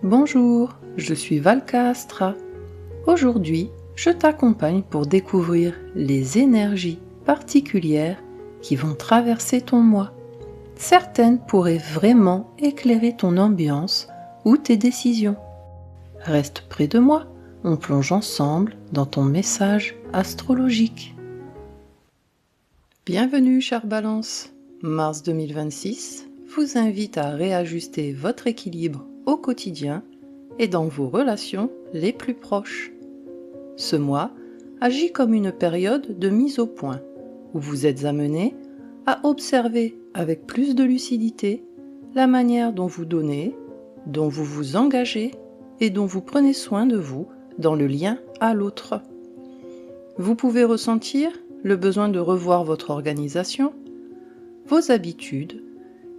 Bonjour, je suis Valka Astra. Aujourd'hui, je t'accompagne pour découvrir les énergies particulières qui vont traverser ton moi. Certaines pourraient vraiment éclairer ton ambiance ou tes décisions. Reste près de moi, on plonge ensemble dans ton message astrologique. Bienvenue, chère Balance. Mars 2026 vous invite à réajuster votre équilibre au quotidien et dans vos relations les plus proches. Ce mois agit comme une période de mise au point, où vous êtes amené à observer avec plus de lucidité la manière dont vous donnez, dont vous vous engagez et dont vous prenez soin de vous dans le lien à l'autre. Vous pouvez ressentir le besoin de revoir votre organisation, vos habitudes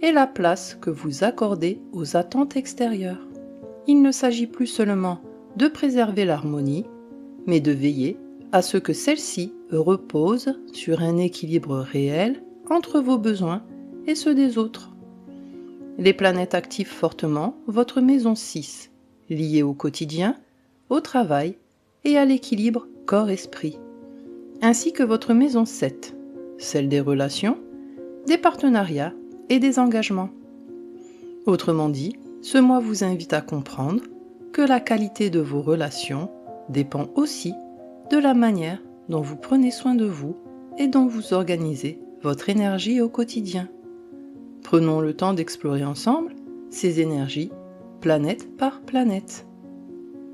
et la place que vous accordez aux attentes extérieures. Il ne s'agit plus seulement de préserver l'harmonie, mais de veiller à ce que celle-ci repose sur un équilibre réel entre vos besoins et ceux des autres. Les planètes activent fortement votre maison 6, liée au quotidien, au travail et à l'équilibre corps-esprit, ainsi que votre maison 7, celle des relations, des partenariats et des engagements. Autrement dit, ce mois vous invite à comprendre que la qualité de vos relations dépend aussi de la manière dont vous prenez soin de vous et dont vous organisez votre énergie au quotidien. Prenons le temps d'explorer ensemble ces énergies, planète par planète.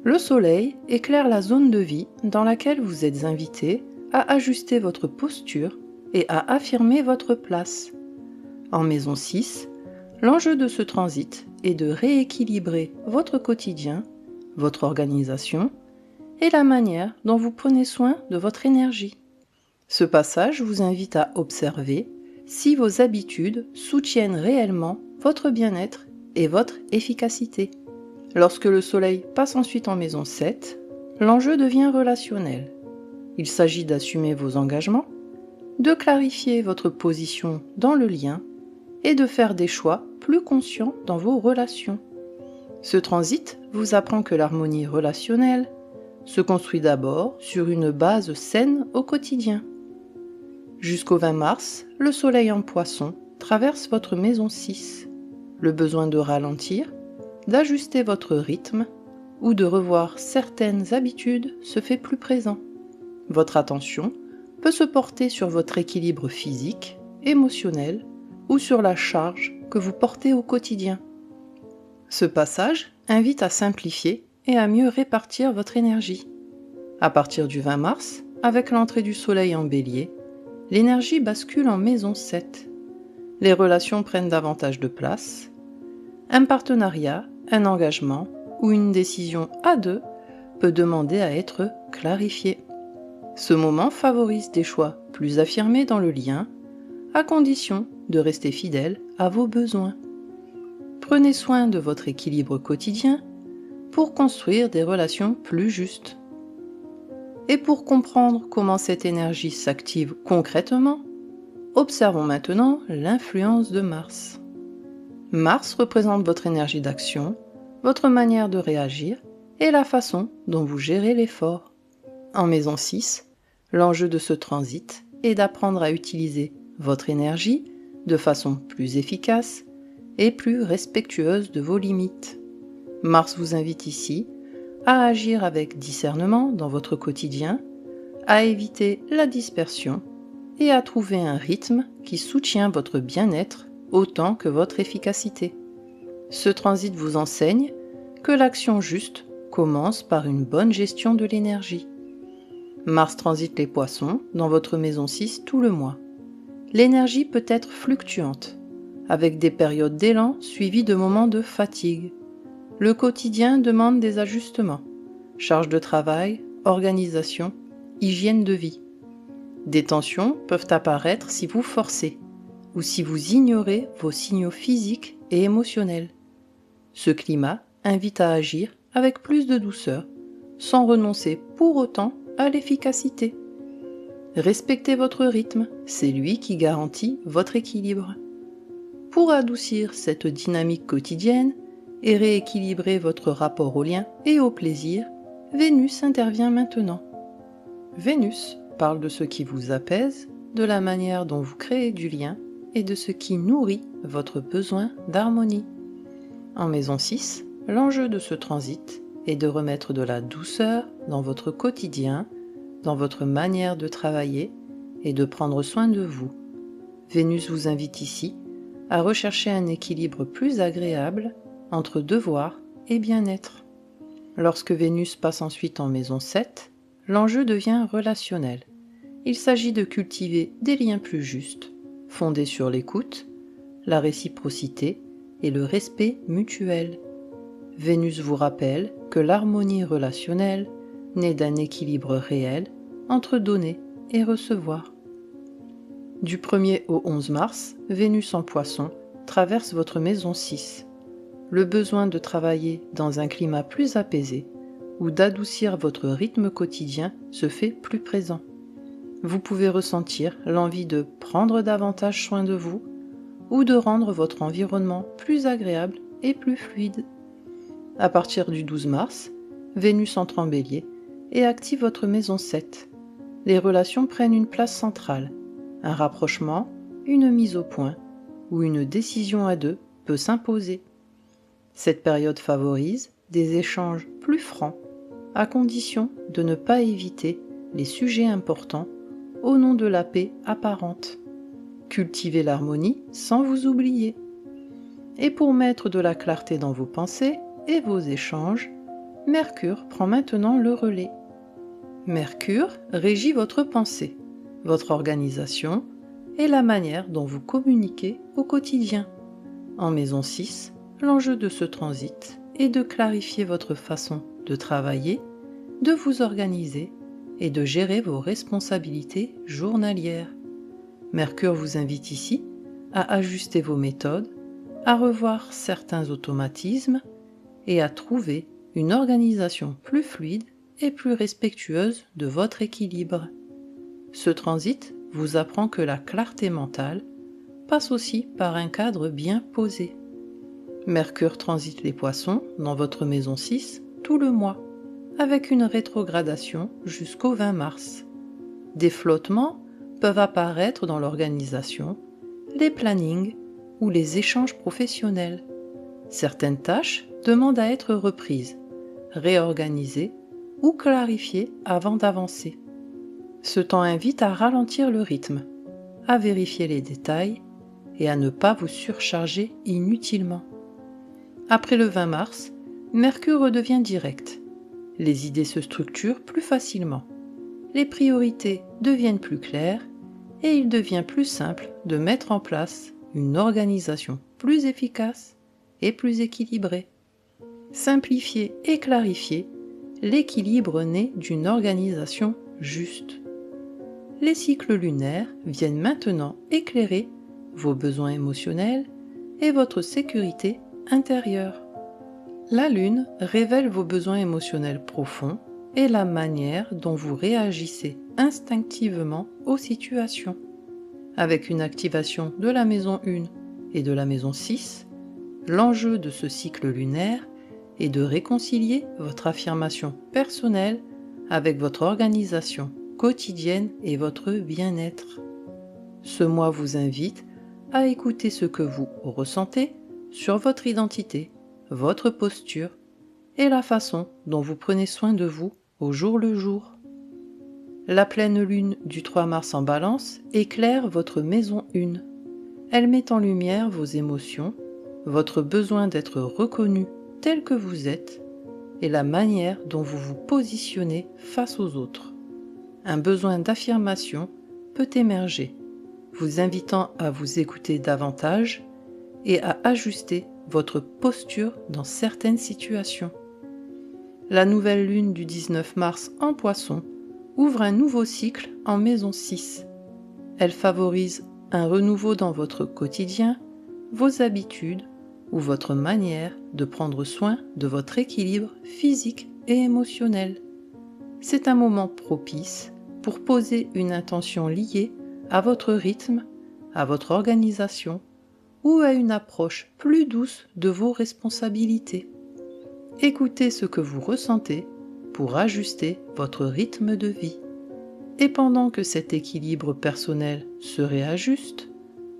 Le Soleil éclaire la zone de vie dans laquelle vous êtes invité à ajuster votre posture et à affirmer votre place. En maison 6, l'enjeu de ce transit est de rééquilibrer votre quotidien, votre organisation et la manière dont vous prenez soin de votre énergie. Ce passage vous invite à observer si vos habitudes soutiennent réellement votre bien-être et votre efficacité. Lorsque le Soleil passe ensuite en maison 7, l'enjeu devient relationnel. Il s'agit d'assumer vos engagements, de clarifier votre position dans le lien et de faire des choix plus conscients dans vos relations. Ce transit vous apprend que l'harmonie relationnelle se construit d'abord sur une base saine au quotidien. Jusqu'au 20 mars, le Soleil en Poisson traverse votre maison 6. Le besoin de ralentir, d'ajuster votre rythme ou de revoir certaines habitudes se fait plus présent. Votre attention peut se porter sur votre équilibre physique, émotionnel ou sur la charge que vous portez au quotidien. Ce passage invite à simplifier et à mieux répartir votre énergie. À partir du 20 mars, avec l'entrée du Soleil en Bélier, l'énergie bascule en maison 7. Les relations prennent davantage de place. Un partenariat, un engagement ou une décision à deux peut demander à être clarifié. Ce moment favorise des choix plus affirmés dans le lien, à condition de rester fidèle à vos besoins. Prenez soin de votre équilibre quotidien pour construire des relations plus justes. Et pour comprendre comment cette énergie s'active concrètement, observons maintenant l'influence de Mars. Mars représente votre énergie d'action, votre manière de réagir et la façon dont vous gérez l'effort. En maison 6, l'enjeu de ce transit est d'apprendre à utiliser votre énergie de façon plus efficace et plus respectueuse de vos limites. Mars vous invite ici à agir avec discernement dans votre quotidien, à éviter la dispersion et à trouver un rythme qui soutient votre bien-être autant que votre efficacité. Ce transit vous enseigne que l'action juste commence par une bonne gestion de l'énergie. Mars transite les Poissons dans votre maison 6 tout le mois. L'énergie peut être fluctuante, avec des périodes d'élan suivies de moments de fatigue. Le quotidien demande des ajustements, charge de travail, organisation, hygiène de vie. Des tensions peuvent apparaître si vous forcez ou si vous ignorez vos signaux physiques et émotionnels. Ce climat invite à agir avec plus de douceur, sans renoncer pour autant à l'efficacité. Respectez votre rythme, c'est lui qui garantit votre équilibre. Pour adoucir cette dynamique quotidienne et rééquilibrer votre rapport au lien et au plaisir, Vénus intervient maintenant. Vénus parle de ce qui vous apaise, de la manière dont vous créez du lien et de ce qui nourrit votre besoin d'harmonie. En maison 6, l'enjeu de ce transit est de remettre de la douceur dans votre quotidien, dans votre manière de travailler et de prendre soin de vous. Vénus vous invite ici à rechercher un équilibre plus agréable entre devoir et bien-être. Lorsque Vénus passe ensuite en maison 7, l'enjeu devient relationnel. Il s'agit de cultiver des liens plus justes, fondés sur l'écoute, la réciprocité et le respect mutuel. Vénus vous rappelle que l'harmonie relationnelle naît d'un équilibre réel entre donner et recevoir. Du 1er au 11 mars, Vénus en Poisson traverse votre maison 6. Le besoin de travailler dans un climat plus apaisé ou d'adoucir votre rythme quotidien se fait plus présent. Vous pouvez ressentir l'envie de prendre davantage soin de vous ou de rendre votre environnement plus agréable et plus fluide. À partir du 12 mars, Vénus entre en Bélier et active votre maison 7. Les relations prennent une place centrale. Un rapprochement, une mise au point ou une décision à deux peut s'imposer. Cette période favorise des échanges plus francs, à condition de ne pas éviter les sujets importants au nom de la paix apparente. Cultivez l'harmonie sans vous oublier. Et pour mettre de la clarté dans vos pensées et vos échanges, Mercure prend maintenant le relais. Mercure régit votre pensée, votre organisation et la manière dont vous communiquez au quotidien. En maison 6, l'enjeu de ce transit est de clarifier votre façon de travailler, de vous organiser et de gérer vos responsabilités journalières. Mercure vous invite ici à ajuster vos méthodes, à revoir certains automatismes et à trouver une organisation plus fluide et plus respectueuse de votre équilibre. Ce transit vous apprend que la clarté mentale passe aussi par un cadre bien posé. Mercure transite les Poissons dans votre maison 6 tout le mois, avec une rétrogradation jusqu'au 20 mars. Des flottements peuvent apparaître dans l'organisation, les plannings ou les échanges professionnels. Certaines tâches demandent à être reprises, réorganisées ou clarifiées avant d'avancer. Ce temps invite à ralentir le rythme, à vérifier les détails et à ne pas vous surcharger inutilement. Après le 20 mars, Mercure redevient direct. Les idées se structurent plus facilement. Les priorités deviennent plus claires et il devient plus simple de mettre en place une organisation plus efficace et plus équilibrée. Simplifier et clarifier, l'équilibre naît d'une organisation juste. Les cycles lunaires viennent maintenant éclairer vos besoins émotionnels et votre sécurité intérieure. La Lune révèle vos besoins émotionnels profonds et la manière dont vous réagissez instinctivement aux situations. Avec une activation de la maison 1 et de la maison 6, l'enjeu de ce cycle lunaire est de réconcilier votre affirmation personnelle avec votre organisation quotidienne et votre bien-être. Ce mois vous invite à écouter ce que vous ressentez sur votre identité, votre posture et la façon dont vous prenez soin de vous au jour le jour. La pleine lune du 3 mars en Balance éclaire votre maison 1. Elle met en lumière vos émotions, votre besoin d'être reconnu tel que vous êtes et la manière dont vous vous positionnez face aux autres. Un besoin d'affirmation peut émerger, vous invitant à vous écouter davantage et à ajuster votre posture dans certaines situations. La nouvelle lune du 19 mars en Poisson ouvre un nouveau cycle en maison 6. Elle favorise un renouveau dans votre quotidien, vos habitudes ou votre manière de prendre soin de votre équilibre physique et émotionnel. C'est un moment propice pour poser une intention liée à votre rythme, à votre organisation ou à une approche plus douce de vos responsabilités. Écoutez ce que vous ressentez pour ajuster votre rythme de vie. Et pendant que cet équilibre personnel se réajuste,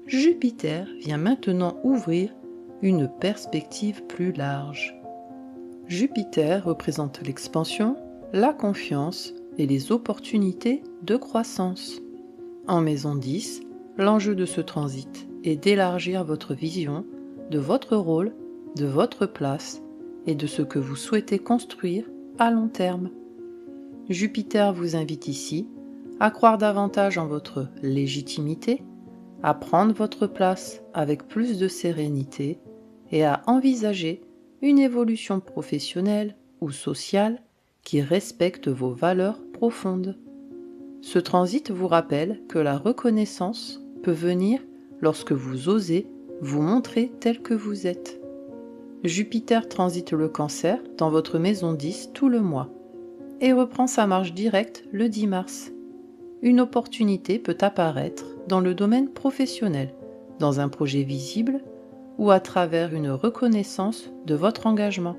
Jupiter vient maintenant ouvrir une perspective plus large. Jupiter représente l'expansion, la confiance et les opportunités de croissance. En maison 10, l'enjeu de ce transit est d'élargir votre vision de votre rôle, de votre place et de ce que vous souhaitez construire à long terme. Jupiter vous invite ici à croire davantage en votre légitimité, à prendre votre place avec plus de sérénité et à envisager une évolution professionnelle ou sociale qui respecte vos valeurs profondes. Ce transit vous rappelle que la reconnaissance peut venir lorsque vous osez vous montrer tel que vous êtes. Jupiter transite le Cancer dans votre maison 10 tout le mois et reprend sa marche directe le 10 mars. Une opportunité peut apparaître dans le domaine professionnel, dans un projet visible ou à travers une reconnaissance de votre engagement.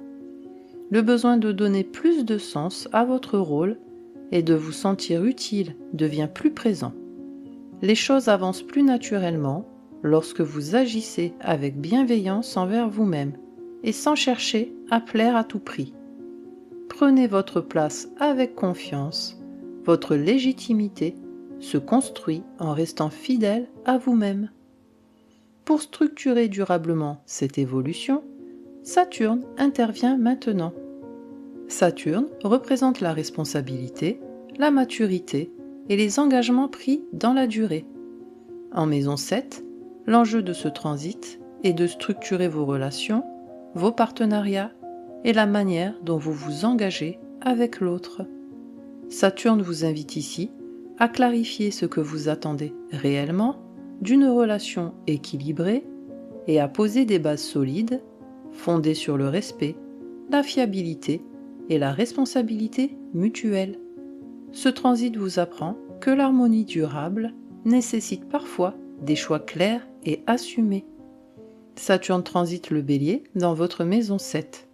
Le besoin de donner plus de sens à votre rôle et de vous sentir utile devient plus présent. Les choses avancent plus naturellement lorsque vous agissez avec bienveillance envers vous-même et sans chercher à plaire à tout prix. Prenez votre place avec confiance, votre légitimité se construit en restant fidèle à vous-même. Pour structurer durablement cette évolution, Saturne intervient maintenant. Saturne représente la responsabilité, la maturité et les engagements pris dans la durée. En maison 7, l'enjeu de ce transit est de structurer vos relations, vos partenariats et la manière dont vous vous engagez avec l'autre. Saturne vous invite ici à clarifier ce que vous attendez réellement d'une relation équilibrée et à poser des bases solides, fondées sur le respect, la fiabilité et la responsabilité mutuelle. Ce transit vous apprend que l'harmonie durable nécessite parfois des choix clairs et assumés. Saturne transite le Bélier dans votre maison 7.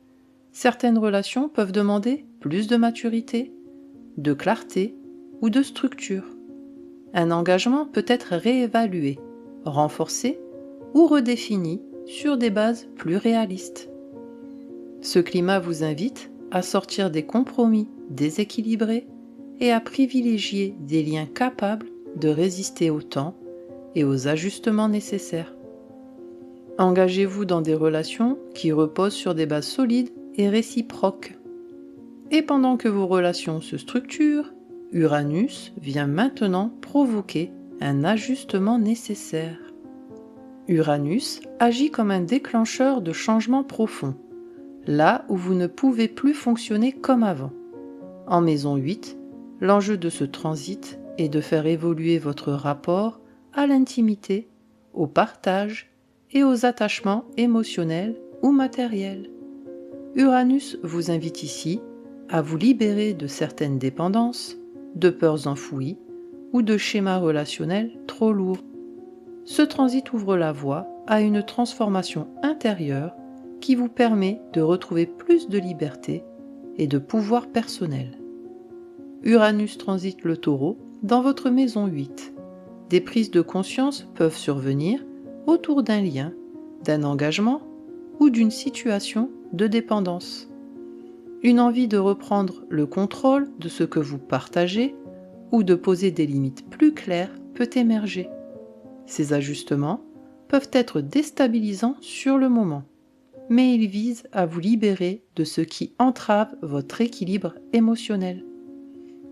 Certaines relations peuvent demander plus de maturité, de clarté ou de structure. Un engagement peut être réévalué, renforcé ou redéfini sur des bases plus réalistes. Ce climat vous invite à sortir des compromis déséquilibrés et à privilégier des liens capables de résister au temps et aux ajustements nécessaires. Engagez-vous dans des relations qui reposent sur des bases solides et réciproques. Et pendant que vos relations se structurent, Uranus vient maintenant provoquer un ajustement nécessaire. Uranus agit comme un déclencheur de changements profonds, là où vous ne pouvez plus fonctionner comme avant. En maison 8, l'enjeu de ce transit est de faire évoluer votre rapport à l'intimité, au partage et aux attachements émotionnels ou matériels. Uranus vous invite ici à vous libérer de certaines dépendances, de peurs enfouies ou de schémas relationnels trop lourds. Ce transit ouvre la voie à une transformation intérieure qui vous permet de retrouver plus de liberté et de pouvoir personnel. Uranus transite le Taureau dans votre maison 8. Des prises de conscience peuvent survenir autour d'un lien, d'un engagement ou d'une situation de dépendance. Une envie de reprendre le contrôle de ce que vous partagez ou de poser des limites plus claires peut émerger. Ces ajustements peuvent être déstabilisants sur le moment, mais ils visent à vous libérer de ce qui entrave votre équilibre émotionnel.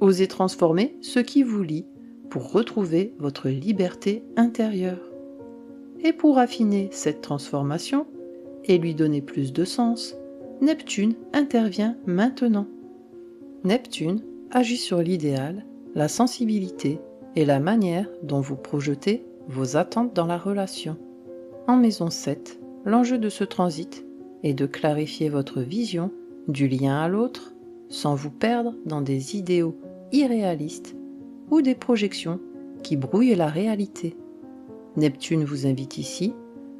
Osez transformer ce qui vous lie pour retrouver votre liberté intérieure. Et pour affiner cette transformation et lui donner plus de sens, Neptune intervient maintenant. Neptune agit sur l'idéal, la sensibilité et la manière dont vous projetez vos attentes dans la relation. En maison 7, l'enjeu de ce transit est de clarifier votre vision du lien à l'autre sans vous perdre dans des idéaux irréalistes ou des projections qui brouillent la réalité. Neptune vous invite ici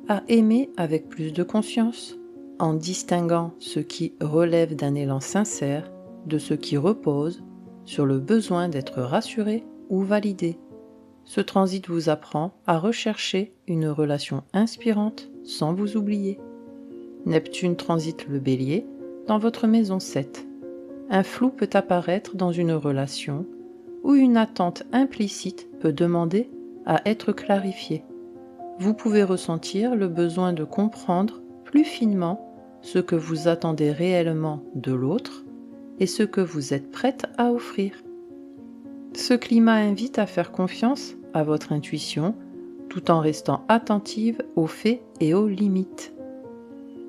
à aimer avec plus de conscience, en distinguant ce qui relève d'un élan sincère de ce qui repose sur le besoin d'être rassuré ou validé. Ce transit vous apprend à rechercher une relation inspirante sans vous oublier. Neptune transite le Bélier dans votre maison 7. Un flou peut apparaître dans une relation ou une attente implicite peut demander à être clarifiée. Vous pouvez ressentir le besoin de comprendre plus finement ce que vous attendez réellement de l'autre et ce que vous êtes prête à offrir. Ce climat invite à faire confiance à votre intuition tout en restant attentive aux faits et aux limites.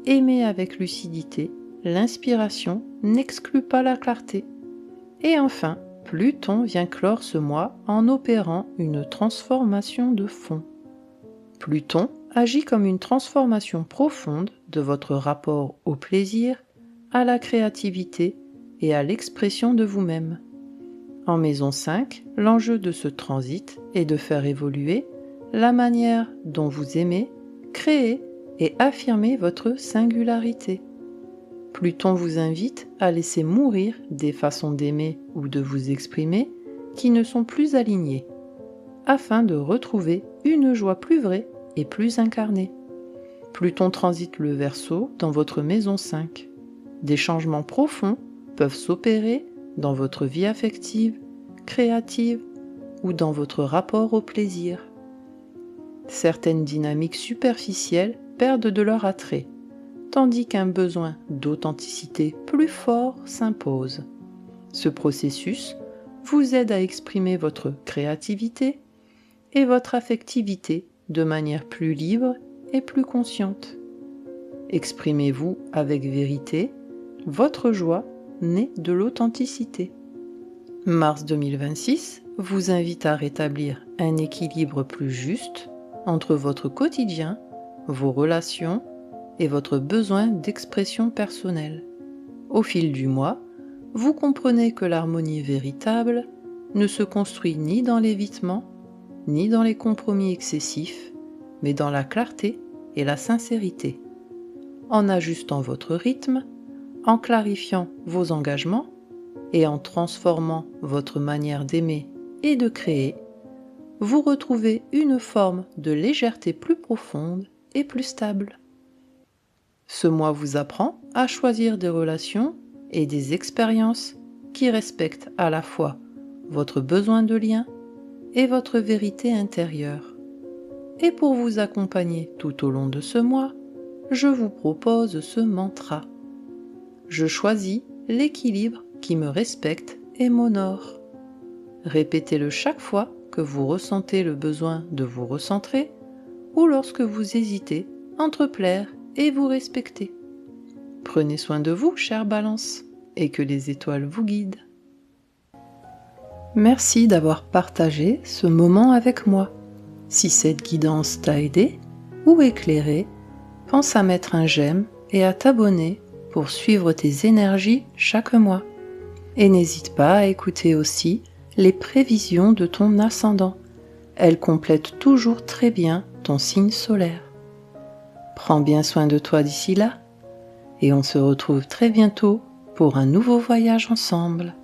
Aimer avec lucidité, l'inspiration n'exclut pas la clarté. Et enfin, Pluton vient clore ce mois en opérant une transformation de fond. Pluton agit comme une transformation profonde de votre rapport au plaisir, à la créativité et à l'expression de vous-même. En maison 5, l'enjeu de ce transit est de faire évoluer la manière dont vous aimez, créez et affirmez votre singularité. Pluton vous invite à laisser mourir des façons d'aimer ou de vous exprimer qui ne sont plus alignées, afin de retrouver une joie plus vraie et plus incarnée. Pluton transite le Verseau dans votre maison 5. Des changements profonds peuvent s'opérer dans votre vie affective, créative ou dans votre rapport au plaisir. Certaines dynamiques superficielles perdent de leur attrait, tandis qu'un besoin d'authenticité plus fort s'impose. Ce processus vous aide à exprimer votre créativité et votre affectivité de manière plus libre et plus consciente. Exprimez-vous avec vérité, votre joie naît de l'authenticité. Mars 2026 vous invite à rétablir un équilibre plus juste entre votre quotidien, vos relations et votre besoin d'expression personnelle. Au fil du mois, vous comprenez que l'harmonie véritable ne se construit ni dans l'évitement, ni dans les compromis excessifs, mais dans la clarté et la sincérité. En ajustant votre rythme, en clarifiant vos engagements et en transformant votre manière d'aimer et de créer, vous retrouvez une forme de légèreté plus profonde et plus stable. Ce mois vous apprend à choisir des relations et des expériences qui respectent à la fois votre besoin de lien et votre vérité intérieure. Et pour vous accompagner tout au long de ce mois, je vous propose ce mantra. Je choisis l'équilibre qui me respecte et m'honore. Répétez-le chaque fois que vous ressentez le besoin de vous recentrer ou lorsque vous hésitez entre plaire et vous respecter. Prenez soin de vous, chère Balance, et que les étoiles vous guident. Merci d'avoir partagé ce moment avec moi. Si cette guidance t'a aidé ou éclairé, pense à mettre un j'aime et à t'abonner pour suivre tes énergies chaque mois. Et n'hésite pas à écouter aussi les prévisions de ton ascendant. Elles complètent toujours très bien ton signe solaire. Prends bien soin de toi d'ici là, et on se retrouve très bientôt pour un nouveau voyage ensemble.